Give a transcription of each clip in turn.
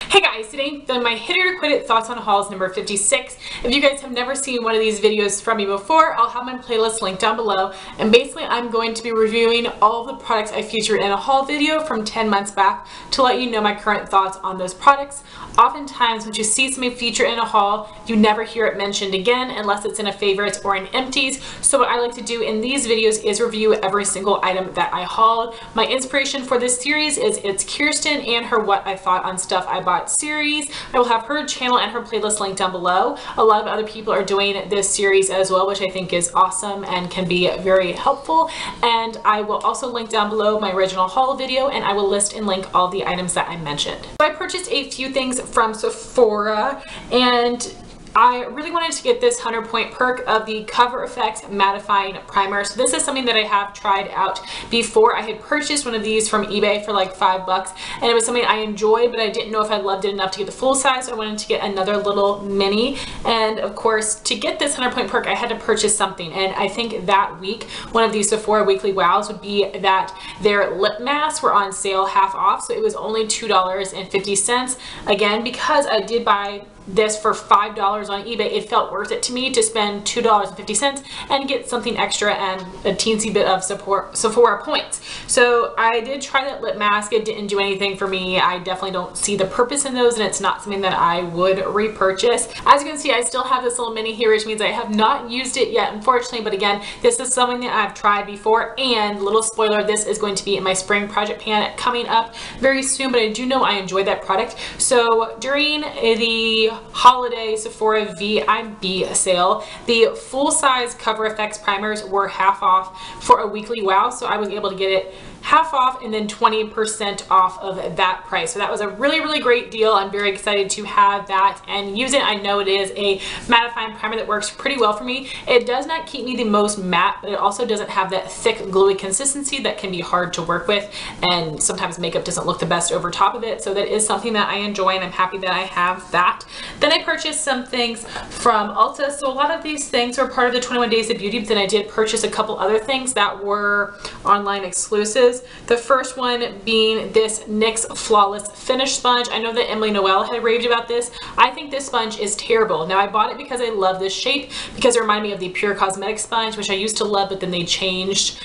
Hey guys, today I'm doing my Hit It or Quit It Thoughts on Hauls number 56. If you guys have never seen one of these videos from me before, I'll have my playlist linked down below. And basically I'm going to be reviewing all of the products I featured in a haul video from 10 months back to let you know my current thoughts on those products. Oftentimes when you see something featured in a haul, you never hear it mentioned again unless it's in a favorites or in empties. So what I like to do in these videos is review every single item that I hauled. My inspiration for this series is It's Kirsten and her What I Thought on Stuff I Bought series. I will have her channel and her playlist linked down below. A lot of other people are doing this series as well, which I think is awesome and can be very helpful. And I will also link down below my original haul video, and I will list and link all the items that I mentioned. So I purchased a few things from Sephora, and I really wanted to get this 100-point perk of the CoverFx Mattifying Primer. So this is something that I have tried out before. I had purchased one of these from eBay for like $5, and it was something I enjoyed, but I didn't know if I loved it enough to get the full size, so I wanted to get another little mini. And of course, to get this 100-point perk, I had to purchase something. And I think that week, one of these Sephora weekly wows would be that their lip masks were on sale half off. So it was only $2.50. Again, because I did buy this for $5 on eBay, it felt worth it to me to spend $2.50 and get something extra and a teensy bit of Sephora points. So I did try that lip mask. It didn't do anything for me. I definitely don't see the purpose in those, and it's not something that I would repurchase. As you can see, I still have this little mini here, which means I have not used it yet, unfortunately, but again, this is something that I've tried before. And little spoiler, this is going to be in my spring project pan coming up very soon, but I do know I enjoyed that product. So during the holiday Sephora VIB sale, the full-size CoverFx primers were half off for a weekly wow, so I was able to get it half off and then 20% off of that price. So that was a really great deal. I'm very excited to have that and use it. I know it is a mattifying primer that works pretty well for me. It does not keep me the most matte, but it also doesn't have that thick gluey consistency that can be hard to work with, and sometimes makeup doesn't look the best over top of it. So that is something that I enjoy, and I'm happy that I have that. Then I purchased some things from Ulta. So a lot of these things were part of the 21 Days of Beauty, but then I did purchase a couple other things that were online exclusives. The first one being this NYX Flawless Finish Sponge. I know that Emily Noel had raved about this. I think this sponge is terrible. Now I bought it because I love this shape, because it reminded me of the Pure Cosmetics sponge, which I used to love, but then they changed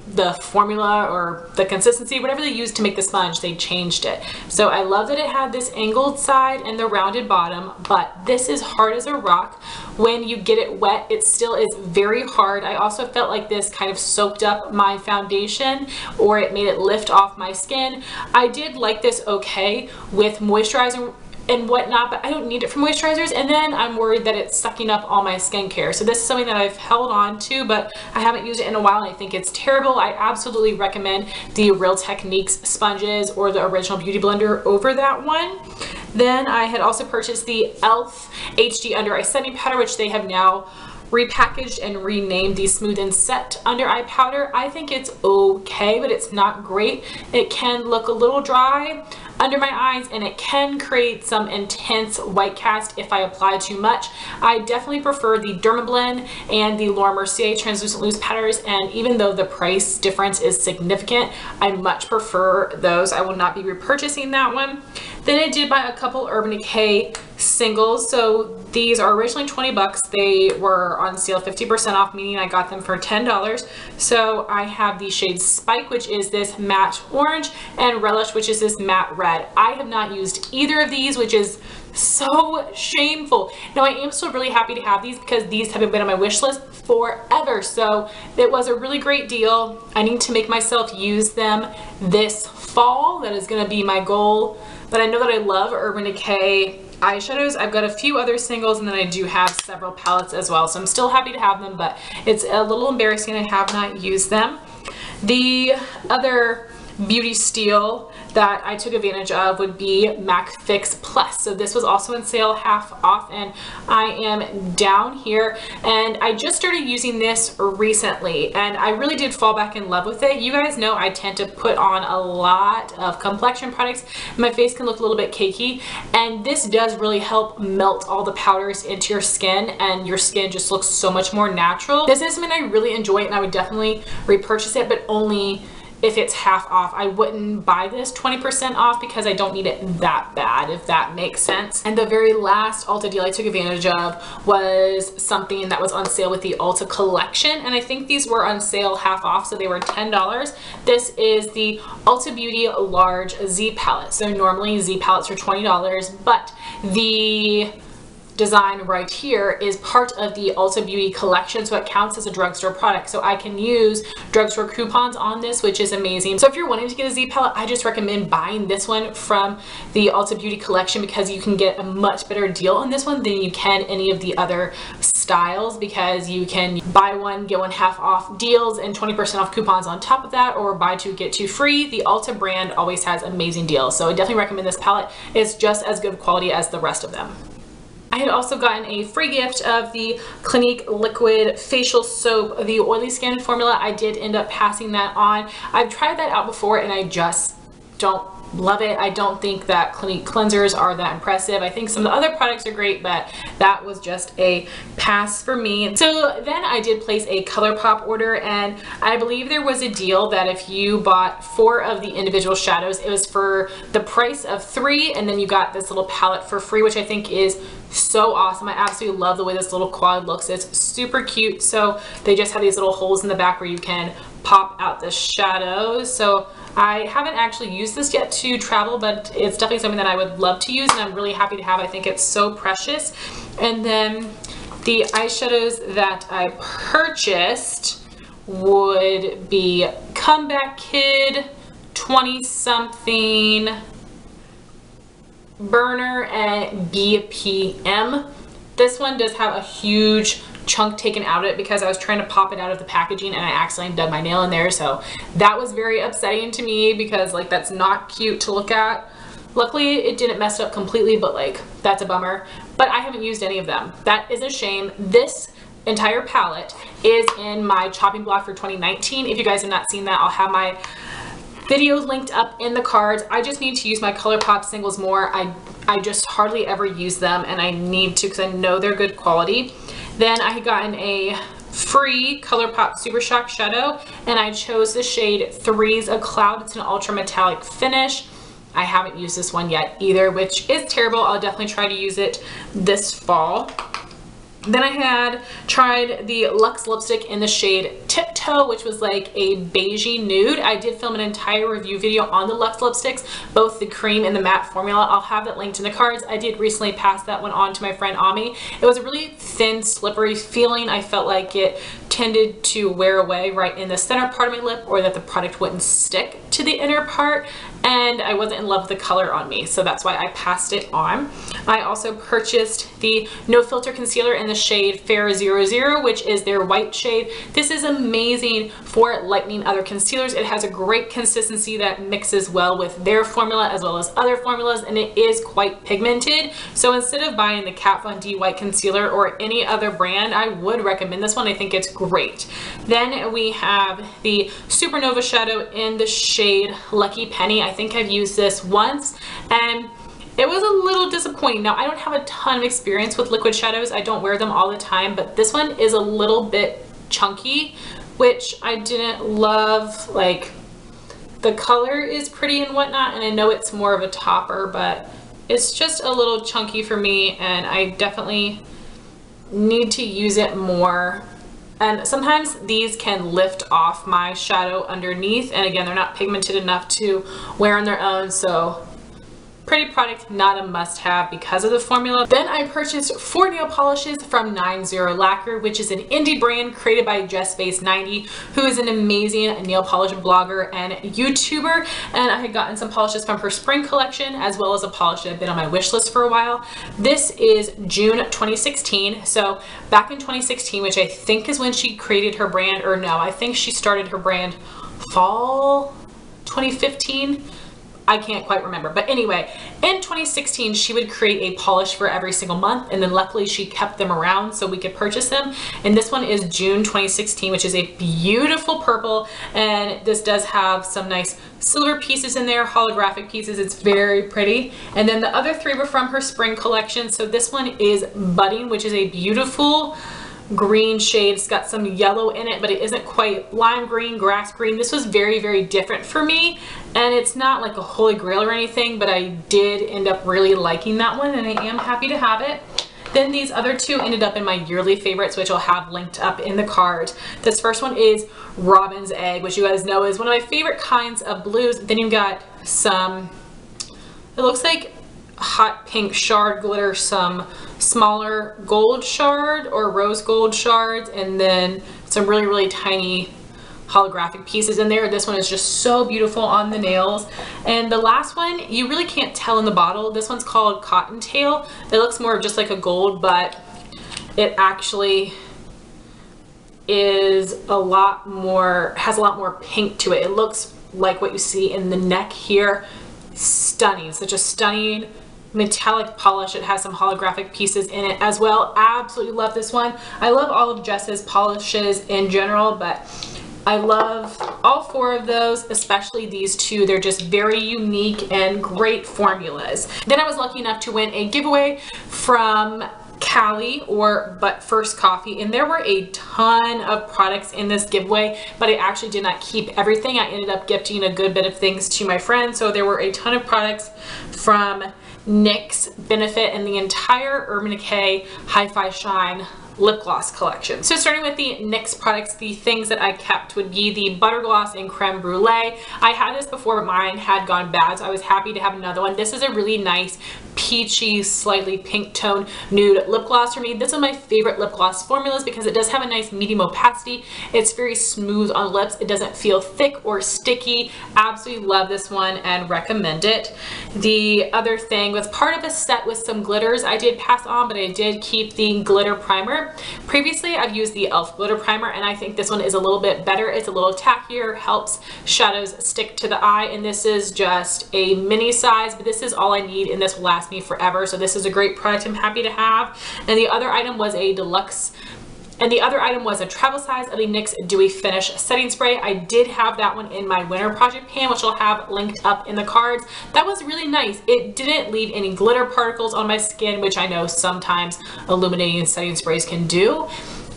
the formula or the consistency, whatever they used to make the sponge, they changed it. So I love that it had this angled side and the rounded bottom, but this is hard as a rock. When you get it wet, it still is very hard. I also felt like this kind of soaked up my foundation, or it made it lift off my skin. I did like this okay with moisturizer and whatnot, but I don't need it for moisturizers, and then I'm worried that it's sucking up all my skincare. So this is something that I've held on to, but I haven't used it in a while, and I think it's terrible. I absolutely recommend the Real Techniques sponges or the original Beauty Blender over that one. Then I had also purchased the e.l.f. HD Under Eye Setting Powder, which they have now repackaged and renamed the Smooth and Set Under Eye Powder. I think it's okay, but it's not great. It can look a little dry under my eyes, and it can create some intense white cast if I apply too much. I definitely prefer the Dermablend and the Laura Mercier Translucent Loose Powders, and even though the price difference is significant, I much prefer those. I will not be repurchasing that one. Then I did buy a couple Urban Decay singles. So these are originally 20 bucks. They were on sale 50% off, meaning I got them for $10. So I have the shade Spike, which is this matte orange, and Relish, which is this matte red. I have not used either of these, which is so shameful. Now I am still really happy to have these because these have been on my wish list forever. So it was a really great deal. I need to make myself use them this fall. That is going to be my goal. But I know that I love Urban Decay eyeshadows. I've got a few other singles, and then I do have several palettes as well. So I'm still happy to have them, but it's a little embarrassing I have not used them. The other beauty steal that I took advantage of would be MAC Fix Plus. So this was also on sale half off, and I am down here, and I just started using this recently, and I really did fall back in love with it. You guys know I tend to put on a lot of complexion products. My face can look a little bit cakey, and this does really help melt all the powders into your skin, and your skin just looks so much more natural. This is something I really enjoy, and I would definitely repurchase it, but only if it's half off. I wouldn't buy this 20% off because I don't need it that bad, if that makes sense. And the very last Ulta deal I took advantage of was something that was on sale with the Ulta collection, and I think these were on sale half off, so they were $10. This is the Ulta Beauty Large Z palette. So normally Z palettes are $20, but the design right here is part of the Ulta Beauty collection, so it counts as a drugstore product. So I can use drugstore coupons on this, which is amazing. So if you're wanting to get a Z palette, I just recommend buying this one from the Ulta Beauty collection because you can get a much better deal on this one than you can any of the other styles, because you can buy one get one half off deals and 20% off coupons on top of that, or buy two get two free. The Ulta brand always has amazing deals, so I definitely recommend this palette. It's just as good quality as the rest of them. I had also gotten a free gift of the Clinique liquid facial soap, the oily skin formula. I did end up passing that on. I've tried that out before and I just don't love it. I don't think that Clinique cleansers are that impressive. I think some of the other products are great, but that was just a pass for me. So then I did place a ColourPop order, and I believe there was a deal that if you bought 4 of the individual shadows, it was for the price of 3, and then you got this little palette for free, which I think is so awesome. I absolutely love the way this little quad looks. It's super cute. So they just have these little holes in the back where you can pop out the shadows. So I haven't actually used this yet to travel, but it's definitely something that I would love to use, and I'm really happy to have. I think it's so precious. And then the eyeshadows that I purchased would be Comeback Kid, 20 something, Burner, and BPM. This one does have a huge chunk taken out of it because I was trying to pop it out of the packaging and I accidentally dug my nail in there, so that was very upsetting to me because like that's not cute to look at. Luckily it didn't mess it up completely, but like that's a bummer. But I haven't used any of them. That is a shame. This entire palette is in my chopping block for 2019. If you guys have not seen that, I'll have my videos linked up in the cards. I just need to use my ColourPop singles more. I just hardly ever use them, and I need to because I know they're good quality. Then I had gotten a free ColourPop Super Shock Shadow, and I chose the shade Threes of Cloud. It's an ultra metallic finish. I haven't used this one yet either, which is terrible. I'll definitely try to use it this fall. Then I had tried the Lux Lipstick in the shade Tiptoe, which was like a beigey nude. I did film an entire review video on the Lux lipsticks, both the cream and the matte formula. I'll have that linked in the cards. I did recently pass that one on to my friend Ami. It was a really thin, slippery feeling. I felt like it tended to wear away right in the center part of my lip, or that the product wouldn't stick to the inner part, and I wasn't in love with the color on me, so that's why I passed it on. I also purchased the No Filter Concealer in the shade Fair 00, which is their white shade. This is amazing for lightening other concealers. It has a great consistency that mixes well with their formula as well as other formulas, and it is quite pigmented. So instead of buying the Kat Von D white concealer or any other brand, I would recommend this one. I think it's great. Then we have the SuperNova shadow in the shade Lucky Penny. I think I've used this once, and it was a little disappointing. Now, I don't have a ton of experience with liquid shadows. I don't wear them all the time, but this one is a little bit chunky, which I didn't love. Like, the color is pretty and whatnot, and I know it's more of a topper, but it's just a little chunky for me, and I definitely need to use it more. And sometimes these can lift off my shadow underneath, and again, they're not pigmented enough to wear on their own, so pretty product, not a must-have because of the formula. Then I purchased 4 nail polishes from 90 Lacquer, which is an indie brand created by JessFace90, who is an amazing nail polish blogger and YouTuber. And I had gotten some polishes from her spring collection, as well as a polish that had been on my wish list for a while. This is June 2016. So back in 2016, which I think is when she created her brand, or no, I think she started her brand fall 2015. I can't quite remember, but anyway, in 2016 she would create a polish for every single month, and then luckily she kept them around so we could purchase them. And this one is June 2016, which is a beautiful purple, and this does have some nice silver pieces in there, holographic pieces. It's very pretty. And then the other 3 were from her spring collection. So this one is Budding, which is a beautiful green shade. It's got some yellow in it, but it isn't quite lime green, grass green. This was very, very different for me, and it's not like a holy grail or anything, but I did end up really liking that one, and I am happy to have it. Then these other two ended up in my yearly favorites, which I'll have linked up in the card. This first one is Robin's Egg, which you guys know is one of my favorite kinds of blues. Then you've got some, it looks like hot pink shard glitter, some smaller gold shard or rose gold shards, and then some really, really tiny holographic pieces in there. This one is just so beautiful on the nails. And the last one, you really can't tell in the bottle. This one's called Cottontail. It looks more just like a gold, but it actually is a lot more, has a lot more pink to it. It looks like what you see in the neck here. Stunning, such a stunning metallic polish. It has some holographic pieces in it as well. Absolutely love this one. I love all of Jess's polishes in general, but I love all four of those, especially these two. They're just very unique and great formulas. Then I was lucky enough to win a giveaway from Callie, or But First Coffee, and there were a ton of products in this giveaway, but I actually did not keep everything. I ended up gifting a good bit of things to my friends, so there were a ton of products from NYX, Benefit, and the entire Urban Decay Hi-Fi Shine lip gloss collection. So starting with the NYX products, the things that I kept would be the Butter Gloss in Creme Brulee. I had this before, but mine had gone bad, so I was happy to have another one. This is a really nice peachy, slightly pink tone nude lip gloss for me. This is my favorite lip gloss formulas because it does have a nice medium opacity. It's very smooth on lips. It doesn't feel thick or sticky. Absolutely love this one and recommend it. The other thing was part of a set with some glitters I did pass on, but I did keep the glitter primer. Previously, I've used the e.l.f. glitter primer, and I think this one is a little bit better. It's a little tackier, helps shadows stick to the eye, and this is just a mini size, but this is all I need, and this will last me forever. So this is a great product I'm happy to have. And the other item was a deluxe, and the other item was a travel size of the NYX Dewy Finish Setting Spray. I did have that one in my winter project pan, which I'll have linked up in the cards. That was really nice. It didn't leave any glitter particles on my skin, which I know sometimes illuminating setting sprays can do,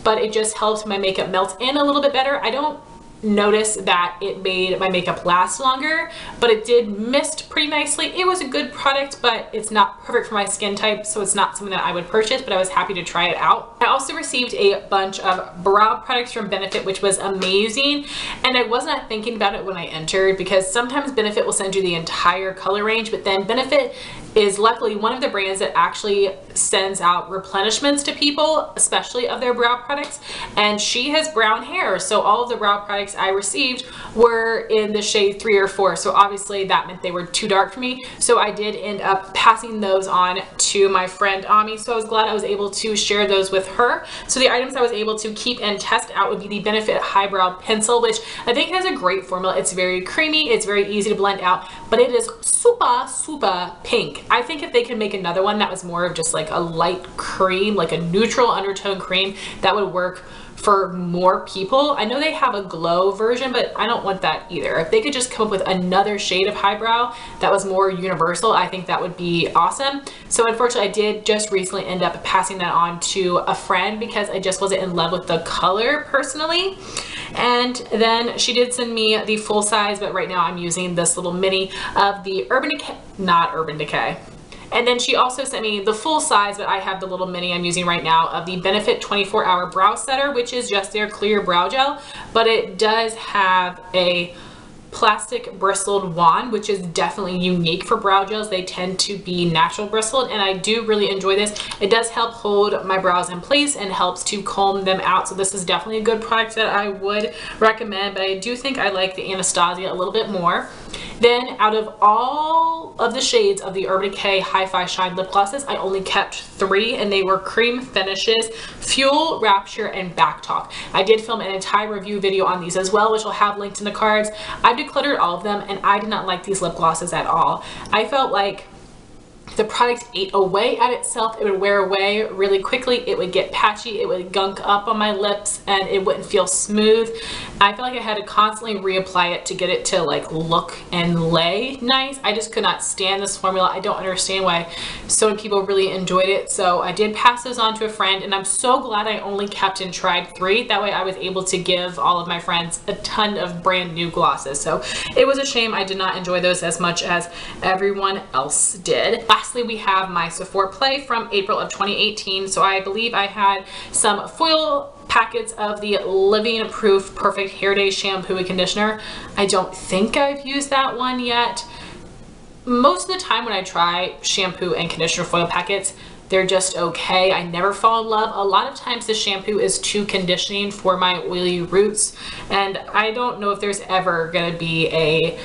but it just helped my makeup melt in a little bit better. I don't notice that it made my makeup last longer, but it did mist pretty nicely. It was a good product, but it's not perfect for my skin type, so it's not something that I would purchase, but I was happy to try it out. I also received a bunch of brow products from Benefit, which was amazing, and I was not thinking about it when I entered because sometimes Benefit will send you the entire color range, but then Benefit is luckily one of the brands that actually sends out replenishments to people, especially of their brow products, and she has brown hair, so all of the brow products I received were in the shade 3 or 4, so obviously that meant they were too dark for me, so I did end up passing those on to my friend Ami, so I was glad I was able to share those with her. So the items I was able to keep and test out would be the Benefit Highbrow Pencil, which I think has a great formula. It's very creamy, it's very easy to blend out, but it is super pink. I think if they could make another one that was more of just like a light cream, like a neutral undertone cream, that would work for more people. I know they have a glow version, but I don't want that either. If they could just come up with another shade of highbrow that was more universal, I think that would be awesome. So unfortunately, I did just recently end up passing that on to a friend because I just wasn't in love with the color personally. And then she did send me the full size, but right now I'm using this little mini of the Urban Decay, not Urban Decay. And then she also sent me the full size, but I have the little mini I'm using right now of the Benefit 24-Hour Brow Setter, which is just their clear brow gel, but it does have a plastic bristled wand, which is definitely unique for brow gels. They tend to be natural bristled, and I do really enjoy this. It does help hold my brows in place and helps to comb them out, so this is definitely a good product that I would recommend, but I do think I like the Anastasia a little bit more. Then out of all of the shades of the Urban Decay Hi-Fi Shine lip glosses, I only kept 3, and they were Cream Finishes, Fuel, Rapture, and Backtalk. I did film an entire review video on these as well, which I'll have linked in the cards. I've decluttered all of them, and I did not like these lip glosses at all. I felt like the product ate away at itself. It would wear away really quickly. It would get patchy. It would gunk up on my lips and it wouldn't feel smooth. I felt like I had to constantly reapply it to get it to like look and lay nice. I just could not stand this formula. I don't understand why so many people really enjoyed it. So I did pass those on to a friend, and I'm so glad I only kept and tried 3. That way I was able to give all of my friends a ton of brand new glosses. So it was a shame I did not enjoy those as much as everyone else did. Lastly, we have my Sephora Play from April of 2018. So I believe I had some foil packets of the Living Proof Perfect Hair Day shampoo and conditioner. I don't think I've used that one yet. Most of the time when I try shampoo and conditioner foil packets, they're just okay. I never fall in love. A lot of times the shampoo is too conditioning for my oily roots, and I don't know if there's ever gonna be a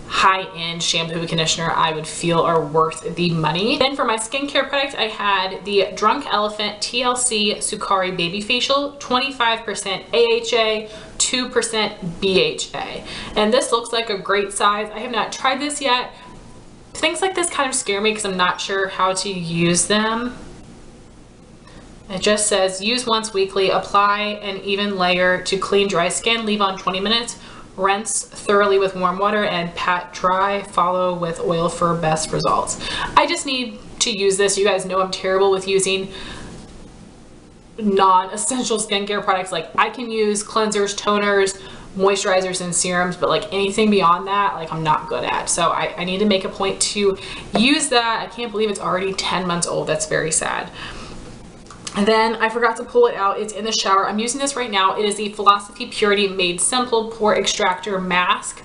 high-end shampoo and conditioner I would feel are worth the money. Then for my skincare product, I had the Drunk Elephant TLC Sukari Baby Facial, 25% AHA, 2% BHA. And this looks like a great size. I have not tried this yet. Things like this kind of scare me because I'm not sure how to use them. It just says use once weekly, apply an even layer to clean dry skin, leave on 20 minutes, rinse thoroughly with warm water and pat dry, follow with oil for best results. I just need to use this. You guys know I'm terrible with using non-essential skincare products. Like I can use cleansers, toners, moisturizers and serums, but like anything beyond that, like I'm not good at. So I need to make a point to use that. I can't believe it's already 10 months old. That's very sad. And then I forgot to pull it out. It's in the shower. I'm using this right now. It is the Philosophy Purity Made Simple Pore Extractor Mask.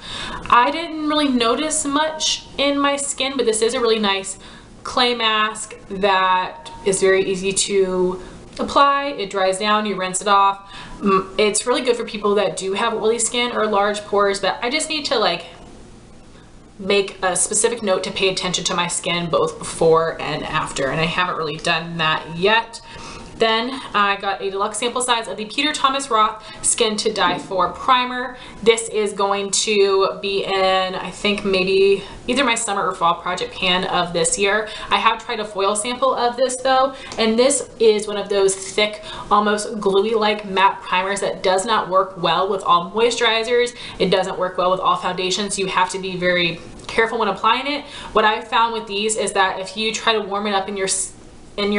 I didn't really notice much in my skin, but this is a really nice clay mask that is very easy to apply. It dries down, you rinse it off. It's really good for people that do have oily skin or large pores, but I just need to like make a specific note to pay attention to my skin both before and after, and I haven't really done that yet. Then I got a deluxe sample size of the Peter Thomas Roth Skin to Die For Primer. This is going to be in, I think maybe either my summer or fall project pan of this year. I have tried a foil sample of this though, and this is one of those thick, almost gluey-like matte primers that does not work well with all moisturizers. It doesn't work well with all foundations. You have to be very careful when applying it. What I've found with these is that if you try to warm it up in your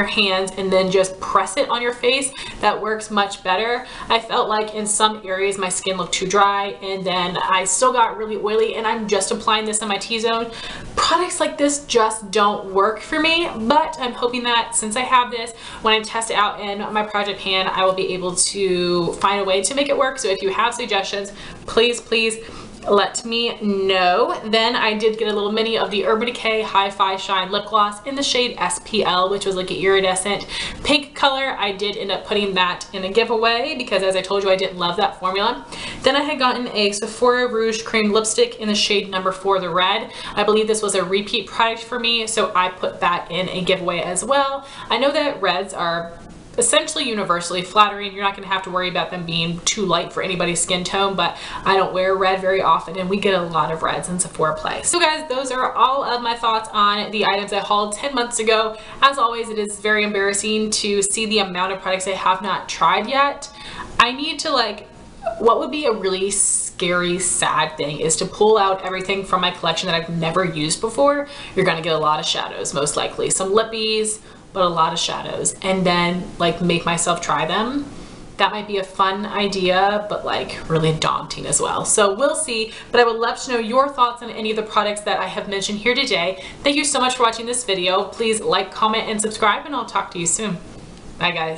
hands and then just press it on your face, that works much better. I felt like in some areas my skin looked too dry, and then I still got really oily, and I'm just applying this on my T-zone. Products like this just don't work for me, but I'm hoping that since I have this, when I test it out in my project pan, I will be able to find a way to make it work. So if you have suggestions, please let me know. Then I did get a little mini of the Urban Decay Hi-Fi Shine Lip Gloss in the shade SPL, which was like an iridescent pink color. I did end up putting that in a giveaway because, as I told you, I didn't love that formula. Then I had gotten a Sephora Rouge Cream Lipstick in the shade number 4, the red. I believe this was a repeat product for me, so I put that in a giveaway as well. I know that reds are essentially universally flattering. You're not going to have to worry about them being too light for anybody's skin tone, but I don't wear red very often, and we get a lot of reds in Sephora Play. So guys, those are all of my thoughts on the items I hauled 10 months ago. As always, it is very embarrassing to see the amount of products I have not tried yet. I need to what would be a really scary, sad thing is to pull out everything from my collection that I've never used before. You're going to get a lot of shadows, most likely. Some lippies, but a lot of shadows, and then make myself try them. That might be a fun idea, but really daunting as well. So we'll see, but I would love to know your thoughts on any of the products that I have mentioned here today. Thank you so much for watching this video. Please like, comment, and subscribe, and I'll talk to you soon. Bye guys.